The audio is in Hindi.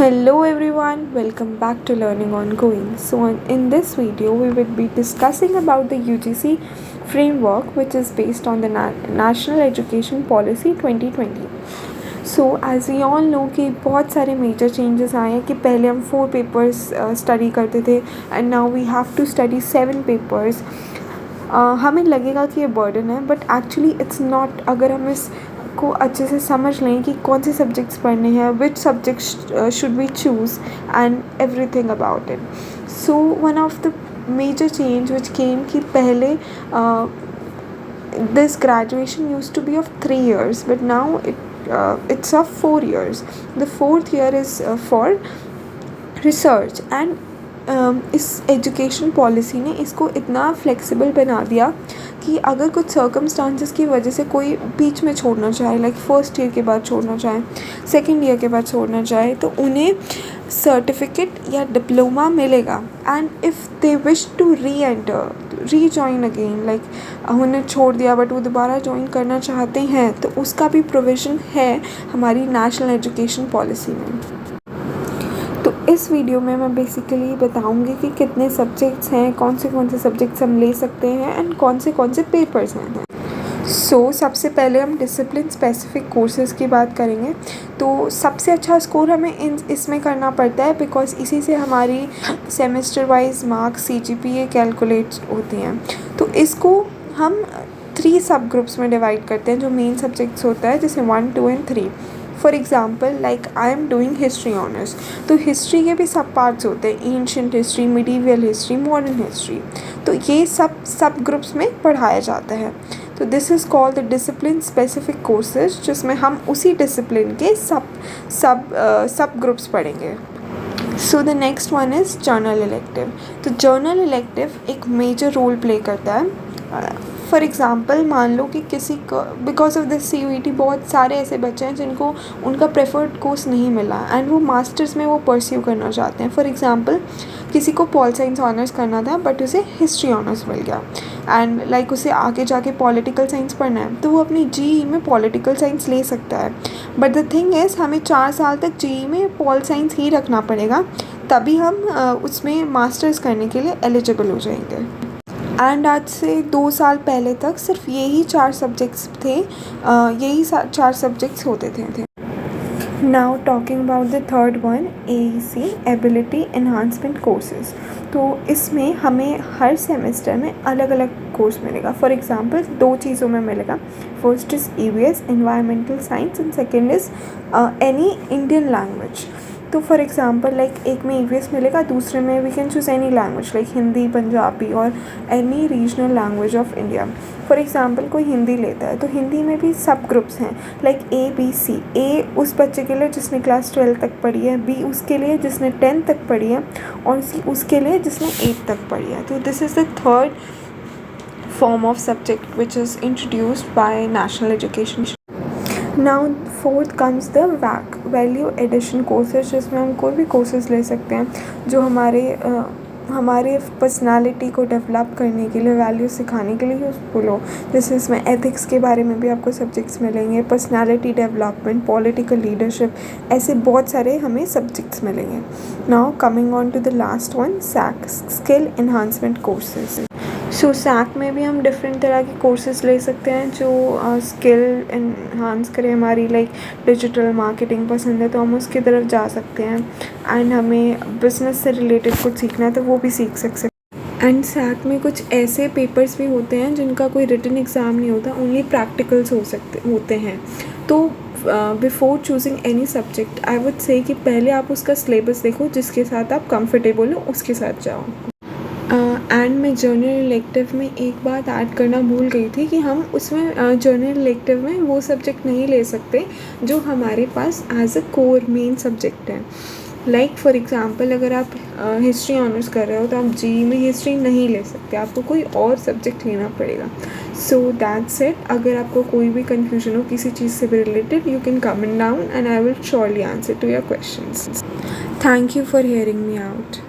Hello everyone, welcome back to Learning Ongoing. So in this video we will be discussing about the UGC framework which is based on the National Education Policy 2020. So as we all know कि बहुत सारे मेजर चेंजेस आए हैं कि पहले हम 4 पेपर्स स्टडी करते थे and now we have to study 7 papers. हमें लगेगा कि ये बर्डन है बट एक्चुअली इट्स नॉट. अगर हम इस को अच्छे से समझ लें कि कौन से सब्जेक्ट्स पढ़ने हैं, which subjects should we choose and everything about it. So one of the major change which came कि पहले this graduation used to be of 3 years but now it's of 4 years. The 4th year is for research and इस एजुकेशन पॉलिसी ने इसको इतना फ्लेक्सिबल बना दिया कि अगर कुछ सर्कमस्टांसेस की वजह से कोई बीच में छोड़ना चाहे, लाइक फर्स्ट ईयर के बाद छोड़ना चाहे, सेकेंड ईयर के बाद छोड़ना चाहे, तो उन्हें सर्टिफिकेट या डिप्लोमा मिलेगा. And if they wish to rejoin again, like उन्हें छोड़ दिया बट वो दोबारा ज्वाइन करना चाहते हैं, तो उसका भी प्रोविज़न है हमारी नेशनल एजुकेशन पॉलिसी में. तो इस वीडियो में मैं बेसिकली बताऊंगी कि कितने सब्जेक्ट्स हैं, कौन से सब्जेक्ट्स हम ले सकते हैं एंड कौन से पेपर्स हैं. सो सबसे पहले हम डिसिप्लिन स्पेसिफिक कोर्सेज़ की बात करेंगे. तो सबसे अच्छा स्कोर हमें इसमें करना पड़ता है बिकॉज इसी से हमारी semester wise marks CGPA calculate होती हैं. तो इसको हम 3 सब ग्रुप्स में डिवाइड करते हैं जो मेन सब्जेक्ट्स होता है, जैसे 1, 2 and 3. For example like I am doing history honours, तो हिस्ट्री के भी सब पार्ट्स होते हैं, ancient history, medieval history, modern history. तो ये सब ग्रुप्स में पढ़ाया जाता है. तो this is called the discipline specific courses, जिसमें हम उसी डिसिप्लिन के सब ग्रुप्स पढ़ेंगे. So the next one is journal elective. तो जर्नल इलेक्टिव एक मेजर रोल प्ले करता है. फॉर एग्ज़ाम्पल मान लो कि किसी को बिकॉज ऑफ दिस CUET बहुत सारे ऐसे बच्चे हैं जिनको उनका प्रेफर्ड कोर्स नहीं मिला एंड वो मास्टर्स में वो परस्यू करना चाहते हैं. फॉर एग्ज़ाम्पल किसी को पॉल साइंस ऑनर्स करना था बट उसे हिस्ट्री ऑनर्स मिल गया एंड लाइक उसे आगे जाके पॉलिटिकल साइंस पढ़ना है, तो वो अपनी GE में पॉलिटिकल साइंस ले सकता है. बट द थिंग इज़ हमें 4 साल तक GE में पॉल साइंस ही रखना पड़ेगा, तभी हम उसमें मास्टर्स करने के लिए एलिजिबल हो जाएंगे. एंड आज से 2 साल पहले तक सिर्फ यही 4 सब्जेक्ट्स थे, यही 4 सब्जेक्ट्स होते थे. Now talking about the third one, AEC ability enhancement courses. तो इसमें हमें हर सेमेस्टर में अलग अलग कोर्स मिलेगा. फॉर एग्ज़ाम्पल 2 चीज़ों में मिलेगा. First is EVS environmental science and second is any Indian language. तो फॉर एग्ज़ाम्पल लाइक एक में EVS मिलेगा, दूसरे में we can choose any language like Hindi, Punjabi और any regional language of India. For example कोई हिंदी लेता है तो हिंदी में भी सब ग्रुप्स हैं लाइक ABC. A उस बच्चे के लिए जिसने क्लास 12 तक पढ़ी है, B उसके लिए जिसने 10 तक पढ़ी है और C उसके लिए जिसने 8 तक पढ़ी है. तो this is the third form of subject which is introduced by national education. Now fourth comes the WAC value addition courses, जिसमें हम कोई भी कोर्सेज ले सकते हैं जो हमारे पर्सनालिटी को डेवलप करने के लिए, वैल्यू सिखाने के लिए यूज़फुल हो. जैसे इसमें एथिक्स के बारे में भी आपको सब्जेक्ट्स मिलेंगे, पर्सनालिटी डेवलपमेंट, पॉलिटिकल लीडरशिप, ऐसे बहुत सारे हमें सब्जेक्ट्स मिलेंगे. Now coming on to the last one, SAC skill enhancement courses. So SAC में भी हम डिफरेंट तरह के कोर्सेज ले सकते हैं जो स्किल एनहांस करें हमारी. लाइक डिजिटल मार्केटिंग पसंद है तो हम उसकी तरफ जा सकते हैं एंड हमें बिजनेस से रिलेटेड कुछ सीखना है तो वो भी सीख सकते हैं. एंड SAC में कुछ ऐसे पेपर्स भी होते हैं जिनका कोई रिटन एग्ज़ाम नहीं होता, ओनली प्रैक्टिकल्स होते हैं. तो before choosing any subject I would say कि पहले आप उसका सिलेबस देखो, जिसके साथ आप कंफर्टेबल हो उसके साथ जाओ. एंड मैं जर्नल इलेक्टिव में एक बात ऐड करना भूल गई थी कि हम उसमें जर्नल इलेक्टिव में वो सब्जेक्ट नहीं ले सकते जो हमारे पास as a core main subject है. लाइक फॉर एग्ज़ाम्पल अगर आप हिस्ट्री ऑनर्स कर रहे हो तो आप GE में हिस्ट्री नहीं ले सकते, आपको कोई और सब्जेक्ट लेना पड़ेगा. So that's it. अगर आपको कोई भी कन्फ्यूजन हो किसी चीज़ से भी related, you can comment down and I will surely answer to your questions. Thank you for hearing me out.